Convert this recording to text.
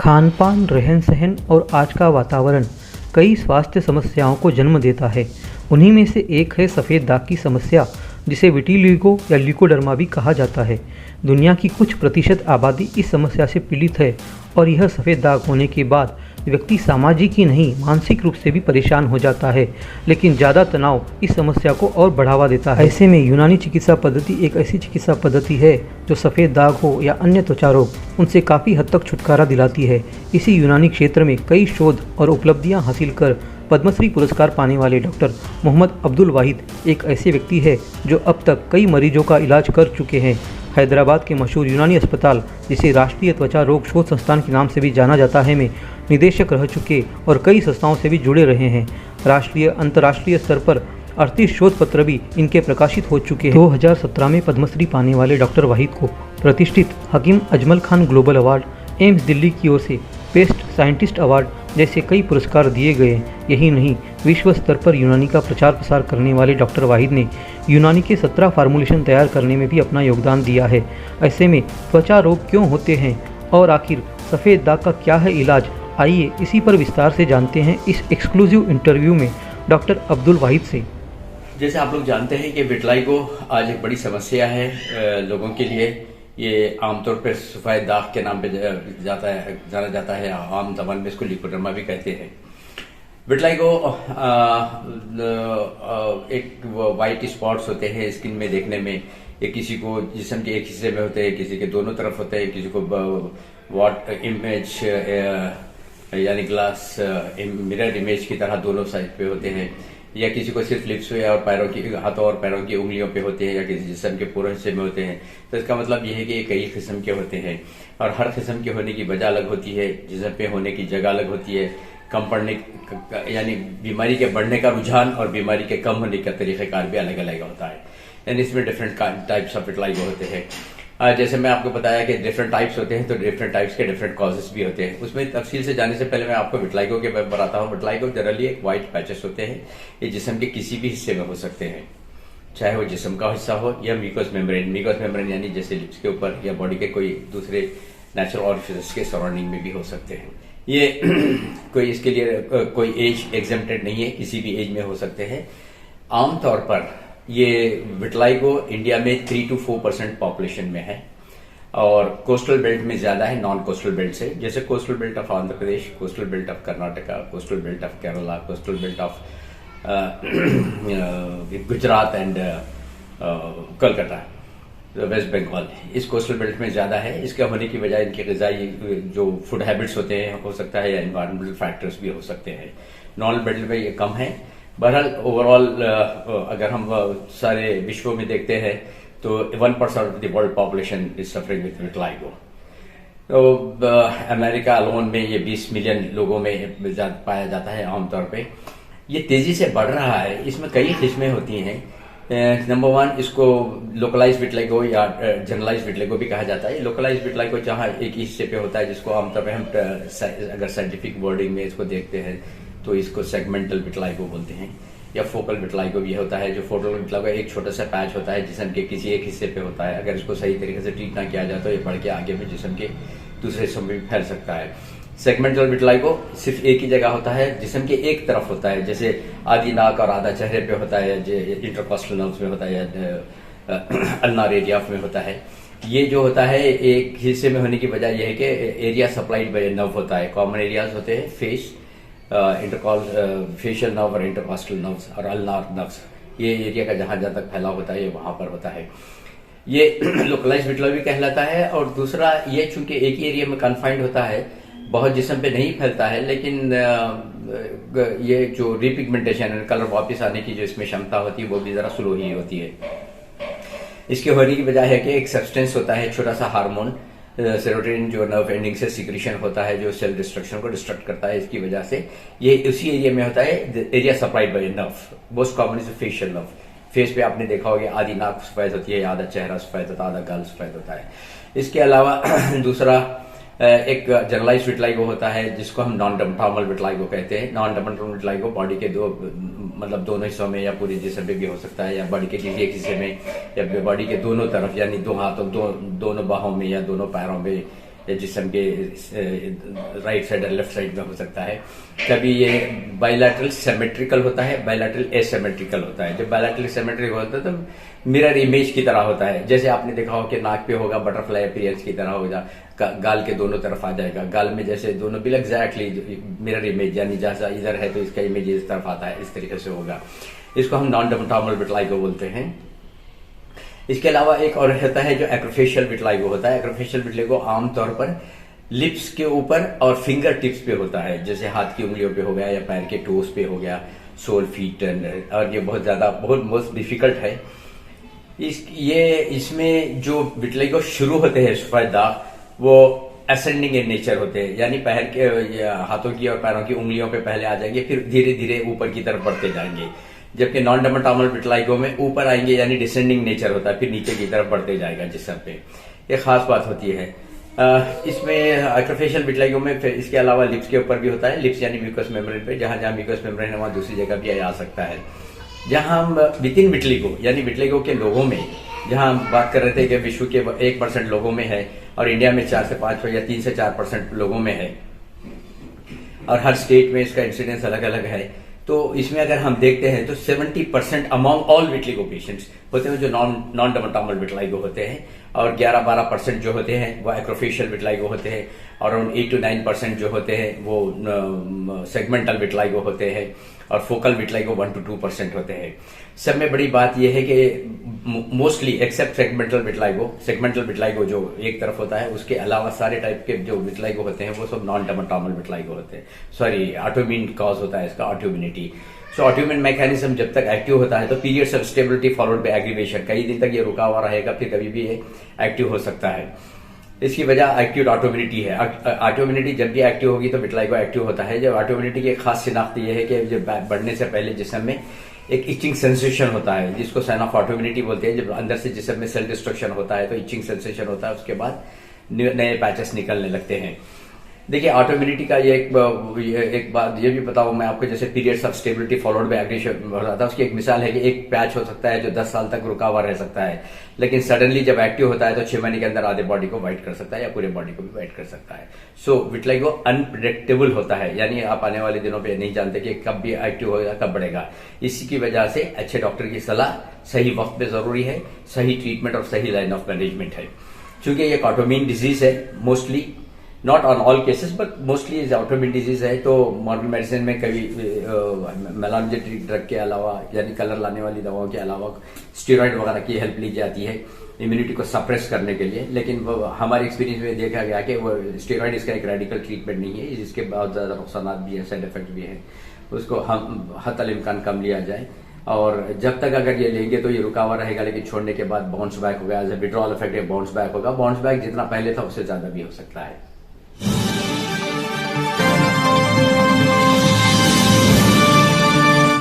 खान पान, रहन सहन और आज का वातावरण कई स्वास्थ्य समस्याओं को जन्म देता है। उन्हीं में से एक है सफ़ेद दाग की समस्या, जिसे विटिलिगो या ल्यूकोडर्मा भी कहा जाता है। दुनिया की कुछ प्रतिशत आबादी इस समस्या से पीड़ित है और यह सफ़ेद दाग होने के बाद व्यक्ति सामाजिक ही नहीं मानसिक रूप से भी परेशान हो जाता है। लेकिन ज़्यादा तनाव इस समस्या को और बढ़ावा देता है। ऐसे में यूनानी चिकित्सा पद्धति एक ऐसी चिकित्सा पद्धति है जो सफ़ेद दाग हो या अन्य त्वचा रोग उनसे काफ़ी हद तक छुटकारा दिलाती है। इसी यूनानी क्षेत्र में कई शोध और उपलब्धियां हासिल कर पद्मश्री पुरस्कार पाने वाले डॉक्टर मोहम्मद अब्दुल वाहिद एक ऐसे व्यक्ति है जो अब तक कई मरीजों का इलाज कर चुके हैं। हैदराबाद के मशहूर यूनानी अस्पताल, जिसे राष्ट्रीय त्वचा रोग शोध संस्थान के नाम से भी जाना जाता है, में निदेशक रह चुके और कई संस्थाओं से भी जुड़े रहे हैं। राष्ट्रीय अंतर्राष्ट्रीय स्तर पर 38 शोध पत्र भी इनके प्रकाशित हो चुके हैं। 2017 में पद्मश्री पाने वाले डॉक्टर वाहिद को प्रतिष्ठित Hakim Ajmal Khan global award, AIIMS Delhi की ओर से बेस्ट साइंटिस्ट अवार्ड जैसे कई पुरस्कार दिए गए। यही नहीं, विश्व स्तर पर यूनानी का प्रचार प्रसार करने वाले डॉक्टर वाहिद ने यूनानी के 17 फार्मूलेशन तैयार करने में भी अपना योगदान दिया है। ऐसे में त्वचा रोग क्यों होते हैं और आखिर सफ़ेद दाग का क्या है इलाज, आइए इसी पर विस्तार से जानते हैं इस एक्सक्लूसिव इंटरव्यू में डॉक्टर अब्दुल वाहिद से। जैसे आप लोग जानते हैं कि विटिलिगो आज एक बड़ी समस्या है लोगों के लिए। ये आमतौर पर सफ़ेद दाग के नाम पे जाना जाता है। आम जबान में इसको ल्यूकोडर्मा भी कहते हैं। विटिलिगो एक वाइट स्पॉट्स होते हैं स्किन में देखने में। ये किसी को जिस्म के एक हिस्से में होते हैं, किसी के दोनों तरफ होते हैं, किसी को वॉट इमेज यानी ग्लास मिरर इमेज की तरह दोनों साइड पे होते हैं, या किसी को सिर्फ लिप्स पे और पैरों की हाथों और पैरों की उंगलियों पे होते हैं, या किसी जिस्म के पूरे हिस्से में होते हैं। तो इसका मतलब यह है कि ये कई किस्म के होते हैं और हर किस्म के होने की वजह अलग होती है, जिस्म पे होने की जगह अलग होती है, कम पड़ने यानी बीमारी के बढ़ने का रुझान और बीमारी के कम होने का तरीक़ेकार भी अलग अलग होता है। यानी इसमें डिफरेंट टाइप्स ऑफ विटिलिगो होते हैं। जैसे मैं आपको बताया कि डिफरेंट टाइप्स होते हैं, तो डिफरेंट टाइप्स के डिफरेंट कॉजेस भी होते हैं। उसमें तफसील से जाने से पहले मैं आपको विटिलिगो के बारे में बताता हूँ। विटिलिगो जनरली एक वाइट पैचेस होते हैं। ये जिस्म के किसी भी हिस्से में हो सकते हैं, चाहे वो जिस्म का हिस्सा हो या म्यूकस मेम्ब्रेन यानी जैसे लिप्स के ऊपर या बॉडी के कोई दूसरे नेचुरल ऑरिफिस के सराउंडिंग में भी हो सकते हैं। ये कोई इसके लिए कोई एज एग्जेम्प्टेड नहीं है, किसी भी एज में हो सकते हैं। आमतौर पर ये विटिलिगो इंडिया में 3 to 4% पॉपुलेशन में है और कोस्टल बेल्ट में ज्यादा है नॉन कोस्टल बेल्ट से। जैसे coastal belt of Andhra Pradesh, coastal belt of Karnataka, coastal belt of Kerala, coastal belt of Gujarat and Kolkata, West Bengal, इस कोस्टल बेल्ट में ज्यादा है। इसके होने की वजह इनके ग़िज़ाई जो फूड हैबिट्स होते हैं हो सकता है, या एनवायरमेंटल फैक्टर्स भी हो सकते हैं। नॉन बेल्ट में ये कम है। बहरहाल ओवरऑल अगर हम सारे विश्व में देखते हैं तो 1% of the world population is suffering with vitiligo. तो अमेरिका अलोन में ये 20 मिलियन लोगों में पाया जाता है आमतौर पे। ये तेजी से बढ़ रहा है। इसमें कई किस्में होती हैं। नंबर 1, इसको लोकलाइज विटिलिगो या जनरलाइज विटिलिगो भी कहा जाता है। लोकलाइज विटिलिगो जहाँ एक ही हिस्से पे होता है, जिसको आमतौर पे हम अगर साइंटिफिक वर्डिंग में इसको देखते हैं तो इसको सेगमेंटल विटिलिगो बोलते हैं, या फोकल विटिलिगो भी होता है। जो फोकल विटिलिगो एक छोटा सा पैच होता है जिस्म के किसी एक हिस्से पे होता है। अगर इसको सही तरीके से ट्रीट ना किया जाए तो ये बढ़ के आगे में जिस्म के दूसरे हिस्सों में भी फैल सकता है। सेगमेंटल विटिलिगो सिर्फ एक ही जगह होता है, जिस्म के एक तरफ होता है, जैसे आधी नाक और आधा चेहरे पे होता है, इंटरकॉस्टल नर्व्स में होता है या अल्नार एरिया में होता है। ये जो होता है एक हिस्से में होने की वजह यह है कि एरिया सप्लाइड बाय नर्व होता है। कॉमन एरियाज होते हैं फेस, फेशियल नर्व और इंटरकॉस्टल नर्व्स और अल्नार नर्व्स। ये एरिया का जहां तक फैलाव होता है ये वहां पर होता है। ये लोकलाइज विटिलिगो भी कहलाता है। और दूसरा, ये चूंकि एक ही एरिया में कन्फाइंड होता है, बहुत जिस्म पे नहीं फैलता है, लेकिन ये जो रिपिगमेंटेशन कलर वापस आने की जो इसमें क्षमता होती है वो भी जरा स्लो ही होती है। इसके होने की वजह है कि एक सब्सटेंस होता है, छोटा सा हार्मोन सेरोटोनिन, जो नर्व एंडिंग से सिक्रीशन होता है, जो सेल डिस्ट्रक्शन को डिस्ट्रक्ट करता है। इसकी वजह से ये उसी एरिया में होता है, area supplied by nerve. Most common is facial nerve. Face पे आपने देखा होगा आधी नाक सफेद होती है, आधा चेहरा सफेद होता है, आधा गाल सफेद होता है। इसके अलावा दूसरा एक जनरलाइज विटिलिगो होता है, जिसको हम नॉन डर्मेटोमल विटिलिगो कहते हैं। नॉन डर्मेटोमल विटिलिगो बॉडी के दोनों हिस्सों में या पूरे जिस्म पे भी हो सकता है, या बॉडी के किसी एक हिस्से में, या बॉडी के दोनों तरफ यानी दो हाथों दोनों बाहों में या दोनों पैरों में या जिस्म के राइट साइड और लेफ्ट साइड में हो सकता है। कभी ये बायलैटरल सिमेट्रिकल होता है, बायलैटरल एसिमेट्रिकल होता है। जब बायलैटरल सिमेट्रिकल होता है तो मिरर इमेज की तरह होता है। जैसे आपने देखा हो कि नाक पे होगा बटरफ्लाई अपीयरेंस की तरह होगा, गाल के दोनों तरफ आ जाएगा, गाल में जैसे दोनों बिल एग्जैक्टली मिरर इमेज, यानी जैसा इधर है तो इसका इमेज इस तरफ आता है, इस तरीके से होगा। इसको हम नॉन डर्मेटोमल विटिलिगो बोलते हैं। इसके अलावा एक और होता है जो एक्रोफेशियल विटिलिगो होता है। एक्रोफेशियल विटिलिगो आमतौर पर लिप्स के ऊपर और फिंगर टिप्स पे होता है, जैसे हाथ की उंगलियों पे हो गया या पैर के टोस पे हो गया, सोल फीट, और ये बहुत मोस्ट डिफिकल्ट है। इसमें जो विटिलिगो शुरू होते हैं सफेद दाग, वो असेंडिंग इन नेचर होते हैं, यानी पैर के हाथों की और पैरों की उंगलियों पे पहले आ जाएंगे, फिर धीरे धीरे ऊपर की तरफ बढ़ते जाएंगे। जबकि नॉन डर्मेटोमल विटिलिगो में ऊपर आएंगे, यानी डिसेंडिंग नेचर होता है, फिर नीचे की तरफ बढ़ते जाएगा जिस्म पे। ये खास बात होती है। इसमें एक्रोफेशियल विटिलिगो में फिर इसके अलावा लिप्स के ऊपर भी होता है। लिप्स यानी म्यूकस मेम्ब्रेन पे, जहां जहां म्यूकस मेम्ब्रेन है वहां दूसरी जगह भी आ सकता है। जहां हम विद इन विटिलिगो यानी विटिलिगो के लोगों में, जहां हम बात कर रहे थे कि विश्व के 1% लोगों में है और इंडिया में 4 से 5 या 3 से 4% लोगों में है, और हर स्टेट में इसका इंसिडेंस अलग अलग है। तो इसमें अगर हम देखते हैं तो 70% अमॉन्ग ऑल विटिलिगो पेशेंट्स होते हैं जो नॉन डर्मेटोमल विटिलिगो होते हैं, और 11-12% जो होते हैं वो एक्रोफेशियल विटिलिगो होते हैं, और अराउंड 8 to 9% जो होते हैं वो सेगमेंटल विटिलिगो होते हैं, और फोकल विटिलिगो 1 to 2% होते हैं। सब में बड़ी बात यह है कि मोस्टली एक्सेप्ट सेगमेंटल विटिलिगो जो एक तरफ होता है, उसके अलावा सारे टाइप के जो विटिलिगो होते हैं वो सब नॉन डर्मेटोमल विटिलिगो होते हैं। सॉरी, ऑटोइम्यून कॉज होता है इसका, ऑटोइम्यूनिटी। सो ऑटोइम्यून मैकेनिज्म जब तक एक्टिव होता है तो periods of stability followed by aggravation, कई दिन तक ये रुका हुआ रहेगा, फिर कभी भी ये एक्टिव हो सकता है। इसकी वजह एक्यूट ऑटोइम्यूनिटी है। ऑटोइम्यूनिटी जब भी एक्टिव होगी तो विटिलिगो एक्टिव होता है। जब ऑटोइम्यूनिटी की एक खास शिनाख्त यह है कि जब बढ़ने से पहले जिस्म में एक इचिंग सेंसेशन होता है, जिसको साइन ऑफ ऑटोइम्यूनिटी बोलते हैं। जब अंदर से जिस्म में सेल डिस्ट्रक्शन होता है तो इचिंग सेंसेशन होता है, उसके बाद नए पैचेस निकलने लगते हैं। देखिए, ऑटोइम्यूनिटी का ये एक बात ये भी बताऊं मैं आपको, जैसे periods of stability followed by aggression हो रहा था, उसकी एक मिसाल है कि एक पैच हो सकता है जो 10 साल तक रुका हुआ रह सकता है, लेकिन सडनली जब एक्टिव होता है तो 6 महीने के अंदर आधे बॉडी को वाइट कर सकता है या पूरे बॉडी को भी वाइट कर सकता है। सो विटिलिगो अनप्रेडिक्टेबल होता है, यानी आप आने वाले दिनों पे नहीं जानते कि कब भी एक्टिव होगा, कब बढ़ेगा। इसी की वजह से अच्छे डॉक्टर की सलाह सही वक्त पे जरूरी है, सही ट्रीटमेंट और सही लाइन ऑफ मैनेजमेंट है। चूंकि ये ऑटोइम्यून डिजीज है, mostly not on all cases but mostly is autoimmune disease है, तो मॉडर्न मेडिसिन में कभी मेलानोजेटिक ड्रग के अलावा, यानी कलर लाने वाली दवाओं के अलावा स्टेरॉइड वगैरह की हेल्प ली जाती है इम्यूनिटी को सप्रेस करने के लिए। लेकिन वो हमारे एक्सपीरियंस में देखा गया कि वो स्टेरॉइड इसका एक रेडिकल ट्रीटमेंट नहीं है, इसके बहुत ज्यादा नुकसान भी है, साइड इफेक्ट भी है। उसको हम हतल इम्कान कम लिया जाए, और जब तक अगर ये लेंगे तो ये रुका हुआ रहेगा, लेकिन छोड़ने के बाद बाउंस बैक होगा, as a withdrawal effect bounce back होगा। बाउंस बैक जितना पहले था उससे ज्यादा भी हो सकता है।